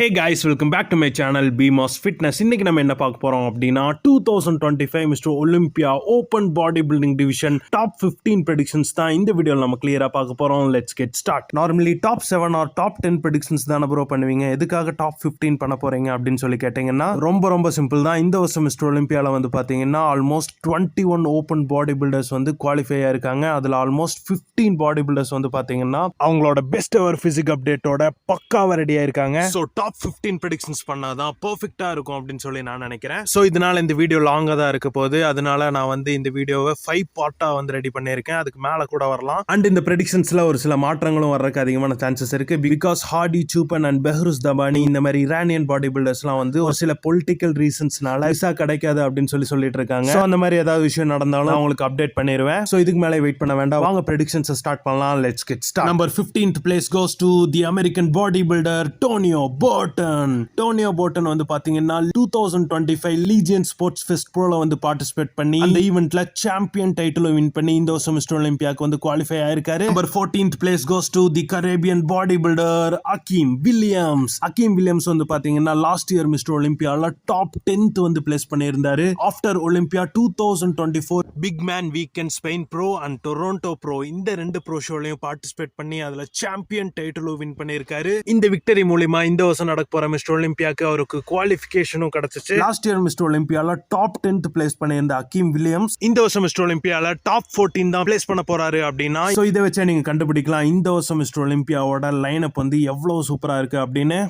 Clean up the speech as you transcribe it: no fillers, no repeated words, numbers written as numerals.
Hey guys, welcome back to my channel BMOS Fitness. இன்னைக்கு நம்ம என்ன பார்க்க போறோம் அப்படின்னா 2025 Mr Olympia open body building division top 15 predictions தான் இந்த வீடியோவில் நம்ம கிளியரா பார்க்க போறோம். Let's get start. Normally top 7 or top 10 predictions தானே ப்ரோ பண்ணுவீங்க. எதுக்காக டாப் 15 பண்ண போறீங்க அப்படின்னு சொல்லி கேட்டீங்கன்னா ரொம்ப சிம்பிள் தான். இந்த வருஷம் மிஸ்டர் ஒலிம்பியாவில் வந்து பார்த்தீங்கன்னா ஆல்மோஸ்ட் 21 ஓப்பன் பாடி பில்டர்ஸ் வந்து குவாலிஃபை ஆயிருக்காங்க. அதில் ஆல்மோஸ்ட் 15 பாடி பில்டர்ஸ் வந்து பார்த்தீங்கன்னா அவங்களோட பெஸ்ட் எவர் பிசிக் அப்டேட்டோட பக்காவா ரெடி ஆயிருக்காங்க. ஸோ டாப் 15 ப்ரெடிக்ஷன்ஸ் பண்ணாதான் பெர்ஃபெக்ட்டா இருக்கும் அப்படின்னு சொல்லி நான் நினைக்கிறேன். ஸோ இதனால இந்த வீடியோ லாங்கா தான் இருக்க போகுது. அதனால நான் வந்து இந்த வீடியோவை 5 பார்ட்டா வந்து ரெடி பண்ணியிருக்கேன். அதுக்கு மேல கூட வரலாம். அண்ட் இந்த ப்ரெடிக்ஷன்ஸ்ல ஒரு சில மாற்றங்களும் வர்றதுக்கு அதிகமான சான்சஸ் இருக்கு. பிகாஸ் ஹார்டி சூப்பன் அண்ட் பெஹ்ரூஸ் தபானி இந்த மாதிரி இரானியன் பாடி பில்டர்ஸ்லாம் வந்து ஒரு சில பொலிட்டிக்கல் ரீசன்ஸ்னால விசா கிடைக்காது அப்படின்னு சொல்லிட்டு இருக்காங்க. ஸோ அந்த மாதிரி ஏதாவது விஷயம் நடந்தாலும் அவங்களுக்கு அப்டேட் பண்ணிடுவேன். ஸோ இதுக்கு மேலே வெயிட் பண்ண வேண்டாம். வாங்க ப்ரெடிக்ஷன்ஸ் ஸ்டார்ட் பண்ணலாம். Let's get start. Number 15th place goes to the American bodybuilder Tonio Burton வந்து பாத்தீங்கன்னா 2025 லீஜியன் ஸ்போர்ட்ஸ் ஃபெஸ்ட் ப்ரோல வந்து பார்ட்டிசிபேட் பண்ணி அந்த ஈவென்ட்ல சாம்பியன் டைட்டில் வின் பண்ணி இந்த வருஷம் மிஸ்டர் ஒலிம்பியாக்கு வந்து குவாலிஃபை ஆயிருக்காரு. Number 14th place goes to the Caribbean bodybuilder Akeem Williams வந்து பாத்தீங்கன்னா லாஸ்ட் இயர் மிஸ்டர் ஒலிம்பியால டாப் 10th வந்து பிளேஸ் பண்ணியிருந்தாரு. After Olympia 2024 big man weekend Spain pro and Toronto pro இந்த ரெண்டு ப்ரோ ஷோலையும் பார்ட்டிசிபேட் பண்ணி அதுல சாம்பியன் டைட்டிலும் வின் பண்ணியிருக்காரு. இந்த விக்டரி மூலமா இந்த வருஷம் நடக்க போற மிஸ்டர் ஒலிம்பியாக்கு அவருக்கு குவாலிஃபிகேஷனும் கிடைச்சிச்சு. லாஸ்ட் இயர் மிஸ்டர் ஒலிம்பியால டாப் 10th பிளேஸ் பண்ணியிருந்த அகீம் வில்லியம்ஸ் இந்த வருஷம் மிஸ்டர் ஒலிம்பியால டாப் 14 தான் பிளேஸ் பண்ண போறாரு அப்படின்னா சோ இதை வச்சே நீங்க கண்டுபிடிக்கலாம் இந்த வருஷம் மிஸ்டர் ஒலிம்பியாவோட லைன் அப் வந்து எவ்வளவு சூப்பரா இருக்கு அப்படின்னு.